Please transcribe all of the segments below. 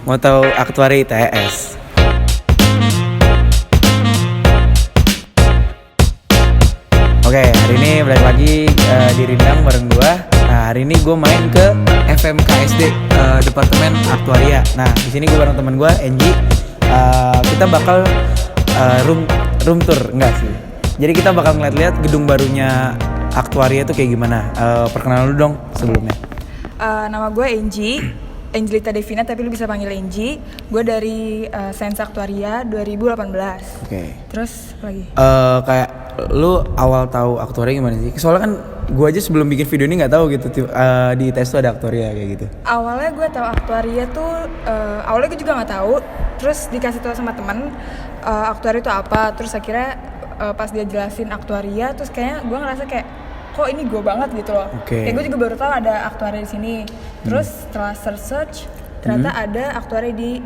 Mau tahu aktuari ITS? Oke, hari ini balik lagi di Rindang bareng gua. Nah, hari ini gua main ke FMKSD, Departemen Aktuaria. Nah, di sini gua bareng teman gua, Enji. Kita bakal room tour, enggak sih. Jadi kita bakal ngeliat-liat gedung barunya Aktuaria itu kayak gimana. Perkenalan lu dong sebelumnya. Nama gue Angelita Devina, tapi lu bisa panggil Enji. Gue dari Sains Aktuaria 2018. Oke. Terus apa lagi? Kayak lu awal tahu Aktuaria gimana sih? Soalnya kan gue aja sebelum bikin video ini nggak tahu gitu di ITS tuh ada Aktuaria kayak gitu. Awalnya gue tahu Aktuaria tuh, awalnya gue juga nggak tahu. Terus dikasih tahu sama teman Aktuaria itu apa. Terus akhirnya pas dia jelasin Aktuaria, terus kayaknya gue ngerasa kayak kok ini gue banget gitu loh. Okay. Kayak gue juga baru tahu ada Aktuaria di sini. Terus setelah search ternyata ada Aktuaria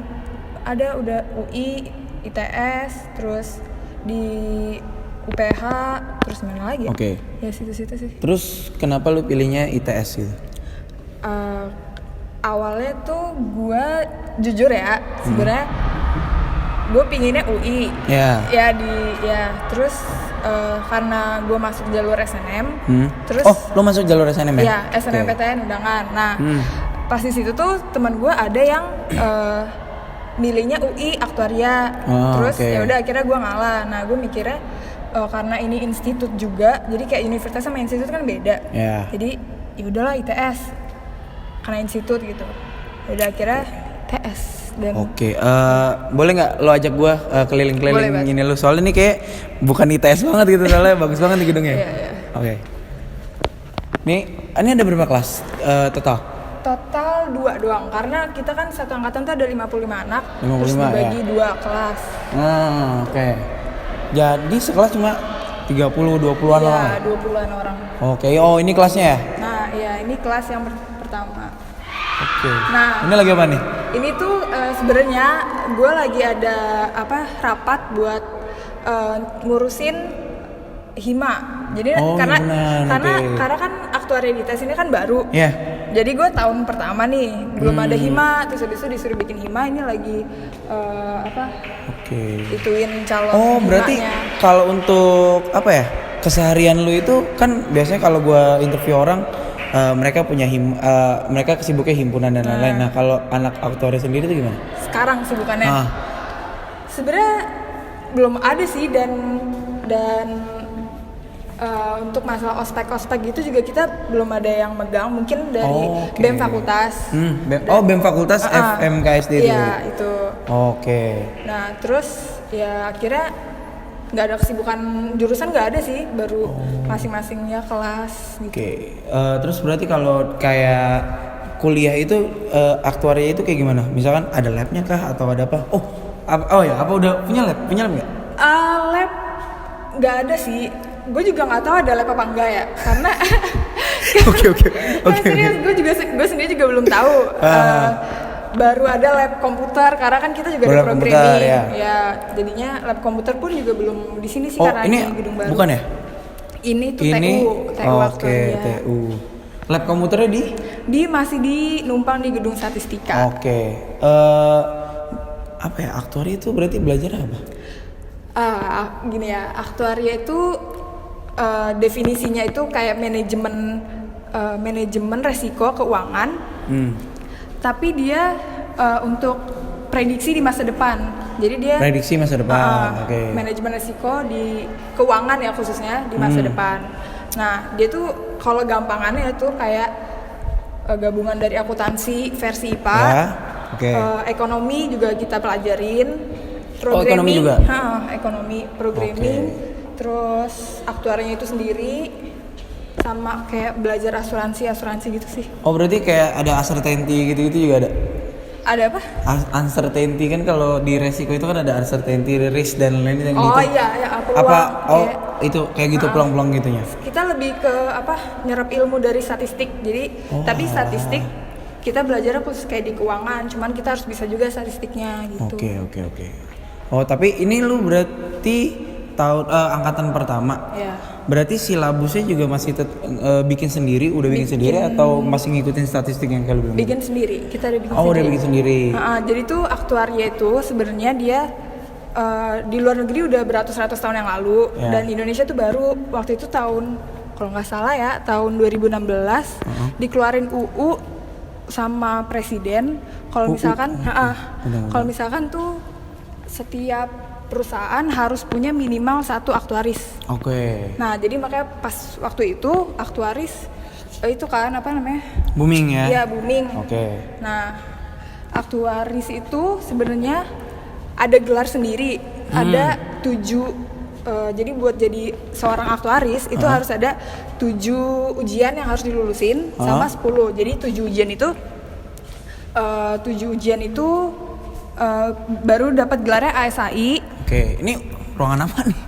udah UI, ITS, terus di UPH, terus mana lagi ya? Oke. Ya situ-situ sih. Terus kenapa lu pilihnya ITS gitu? Awalnya tuh gue jujur ya, sebenarnya gue pinginnya UI. Yeah. Terus karena gue masuk jalur SNM, terus lu masuk jalur SNM ya? Iya, SNMPTN undangan. Nah, pas di situ tuh teman gue ada yang milihnya UI Aktuaria. Terus ya udah akhirnya gue ngalah. Nah, gue mikirnya karena ini institut juga, jadi kayak universitas sama institut kan beda. Yeah. Jadi ya udahlah ITS karena institut gitu. Ya udah akhirnya ITS. Oke, boleh nggak lo ajak gue keliling-keliling ini lo? Soalnya ini kayak bukan ITS banget gitu, soalnya bagus banget di gedungnya. Iya. Oke. Nih, ini ada berapa kelas total? Total 2 doang, karena kita kan satu angkatan tuh ada 55 anak, 55, terus dibagi ya? 2 kelas. Oke. Jadi sekelas cuma 30-20-an orang? Iya, 20-an orang. Oke, ini kelasnya ya? Nah, iya, ini kelas yang pertama. Oke. Nah, ini lagi apa nih? Ini tuh sebenarnya gue lagi ada rapat buat ngurusin hima. Jadi karena kan Aktuaria di tes ini kan baru. Iya. Yeah. Jadi gue tahun pertama nih belum ada hima, terus habis itu disuruh bikin hima. Ini lagi ituin calon himanya. Berarti kalau untuk keseharian lu itu kan biasanya kalau gue interview orang mereka punya mereka kesibuknya himpunan dan lain-lain. Nah, kalau anak Aktuaria sendiri itu gimana? Sekarang sibukannya. Sebenarnya belum ada sih dan untuk masalah ospek gitu juga kita belum ada yang megang. Mungkin dari BEM fakultas. BEM fakultas FMKSD itu. Iya, itu. Oke. Nah, terus ya akhirnya nggak ada kesibukan jurusan, nggak ada sih, baru masing-masingnya kelas gitu. Oke. Terus berarti kalau kayak kuliah itu Aktuaria itu kayak gimana? Misalkan ada labnya kah atau ada apa? Apa udah punya lab nggak? Lab nggak ada sih. Gue juga nggak tahu ada lab apa enggak ya, karena Oke. Serius, gue sendiri juga belum tahu. Baru ada lab komputer karena kan kita juga ada programming. Ya, jadinya lab komputer pun juga belum di sini sih karena ini gedung baru. Bukan ya? Ini tuh TU TU. Lab komputernya masih numpang di gedung statistika. Oke. Aktuaria itu berarti belajar apa? Gini ya, Aktuaria itu definisinya itu kayak manajemen resiko keuangan. Tapi dia untuk prediksi di masa depan. Jadi dia prediksi masa depan. Manajemen risiko di keuangan ya khususnya di masa depan. Nah, dia tuh kalau gampangannya itu kayak gabungan dari akuntansi versi IPA. Ekonomi juga kita pelajarin. Ekonomi juga? Ekonomi, programming. Terus aktuarinya itu sendiri. Sama kayak belajar asuransi gitu sih. Berarti kayak ada uncertainty gitu juga ada? Ada apa? Uncertainty kan kalau di resiko itu kan ada uncertainty, risk dan lain-lain gitu. Iya, peluang. Itu kayak gitu peluang-peluang gitunya. Kita lebih ke nyerap ilmu dari statistik. Jadi tapi statistik kita belajar khusus kayak di keuangan, cuman kita harus bisa juga statistiknya gitu. Oke. Tapi ini lu berarti tahun angkatan pertama. Iya. Berarti silabusnya juga masih bikin sendiri, bikin sendiri atau masih ngikutin statistik yang kalau bilang? Bikin sendiri, kita udah bikin sendiri. Oh, udah bikin sendiri. Jadi tuh aktuaria itu sebenarnya dia di luar negeri udah beratus-ratus tahun yang lalu, dan Indonesia tuh baru waktu itu tahun, kalau nggak salah ya, tahun 2016 dikeluarin UU sama presiden. Kalau misalkan tuh setiap perusahaan harus punya minimal 1 aktuaris. Oke. Nah, jadi makanya pas waktu itu aktuaris itu kan apa namanya? Booming ya? Iya, booming. Oke. Nah, aktuaris itu sebenarnya ada gelar sendiri, ada 7. Jadi buat jadi seorang aktuaris itu harus ada 7 ujian yang harus dilulusin sama 10. Jadi 7 ujian itu 7 ujian itu baru dapat gelarnya ASAI. Oke, ini ruangan apa nih?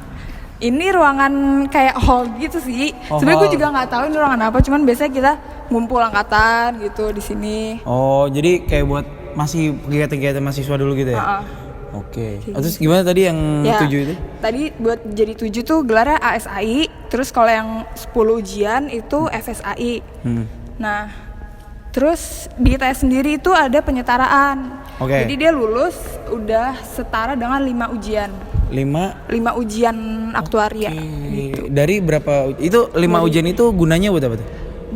Ini ruangan kayak hall gitu sih. Sebenarnya gue juga nggak tahu ini ruangan apa, cuman biasanya kita ngumpul angkatan gitu di sini. Oh, jadi kayak buat masih kegiatan-kegiatan mahasiswa dulu gitu ya? Oke. Terus gimana tadi yang 7 itu? Tadi buat jadi 7 tuh gelarnya ASAI, terus kalau yang 10 ujian itu FSAI. Nah, terus di ITS sendiri itu ada penyetaraan. Jadi dia lulus udah setara dengan 5 ujian. 5 ujian aktuaria gitu. Dari berapa? Itu 5 ujian itu gunanya buat apa tuh?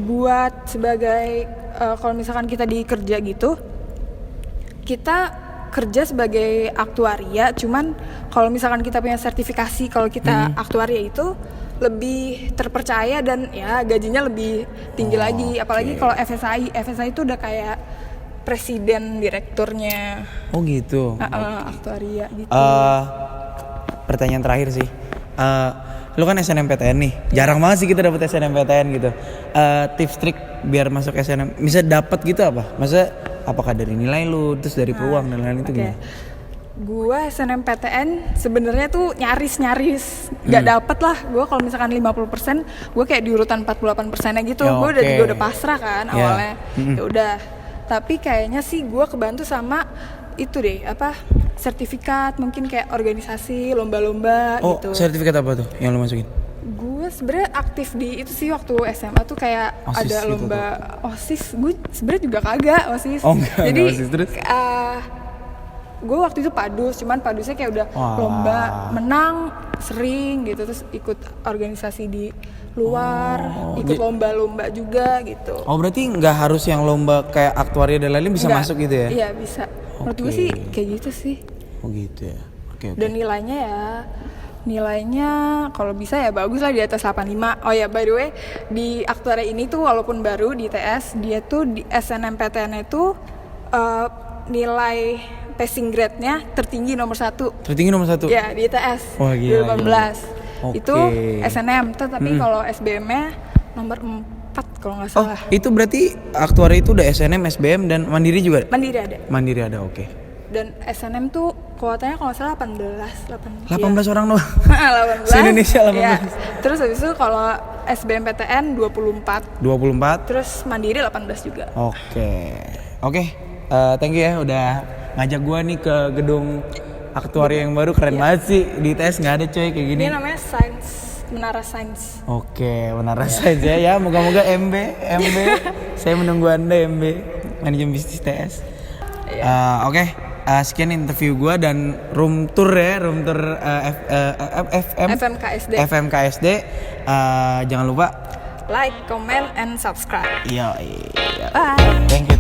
Buat sebagai kalau misalkan kita di kerja gitu, kita kerja sebagai aktuaria, cuman kalau misalkan kita punya sertifikasi kalau kita aktuaria itu lebih terpercaya dan ya gajinya lebih tinggi lagi. Apalagi kalau FSAI itu udah kayak presiden direkturnya. Oh gitu. Aktuaria gitu. Pertanyaan terakhir sih. Lu kan SNMPTN nih. Jarang banget sih kita dapet SNMPTN gitu. Tips trik biar masuk SNM bisa dapat gitu apa? Masa apakah dari nilai lu, terus dari peluang dan lain-lain itu gimana? Gua SNMPTN sebenarnya tuh nyaris nggak dapet lah. Gua kalau misalkan 50%, gua kayak di urutan 48%-nya gitu. Gua udah pasrah kan awalnya. Ya udah. Tapi kayaknya sih gua kebantu sama itu deh, sertifikat, mungkin kayak organisasi, lomba-lomba gitu. Oh, sertifikat apa tuh yang lu masukin? Gue sebenarnya aktif di itu sih waktu SMA tuh kayak OSIS ada lomba gitu. OSIS. Gue sebenarnya juga kagak OSIS. Jadi gue waktu itu padus, cuman padusnya kayak udah lomba menang sering gitu, terus ikut organisasi di luar, ikut lomba-lomba juga gitu. Oh, berarti nggak harus yang lomba kayak aktuaria dan lain-lain bisa masuk gitu ya? Iya bisa. Menurut gue sih kayak gitu sih. Oh gitu ya. Oke. Dan nilainya kalau bisa ya bagus lah di atas 85. Oh ya, by the way, di aktuaria ini tuh walaupun baru di ITS, dia tuh di SNMPTN itu nilai passing grade-nya tertinggi nomor 1. Tertinggi nomor 1? Ya, di ITS. Wah, gila. 2018. Itu SNM, tapi kalau SBM-nya nomor 4 kalau nggak salah. Oh, itu berarti aktuaria itu udah SNM, SBM, dan Mandiri juga? Mandiri ada, oke. Dan SNM tuh kuotanya kalau nggak salah 18 orang doang? 18. Se-Indonesia 18. Ya. Terus habis itu kalau SBMPTN 24. Terus Mandiri 18 juga. Oke. Thank you ya udah ngajak gua nih ke gedung aktuaria yang baru, keren banget sih. Di ITS nggak ada coy kayak gini. Ini namanya Menara Sains. Oke, Menara Sains ya. Moga-moga MB. Saya menunggu Anda MB, manajemen bisnis TS. Oke. Sekian interview gue dan room tour FMKSD. Jangan lupa like, comment, and subscribe. Iya. Bye. Thank you.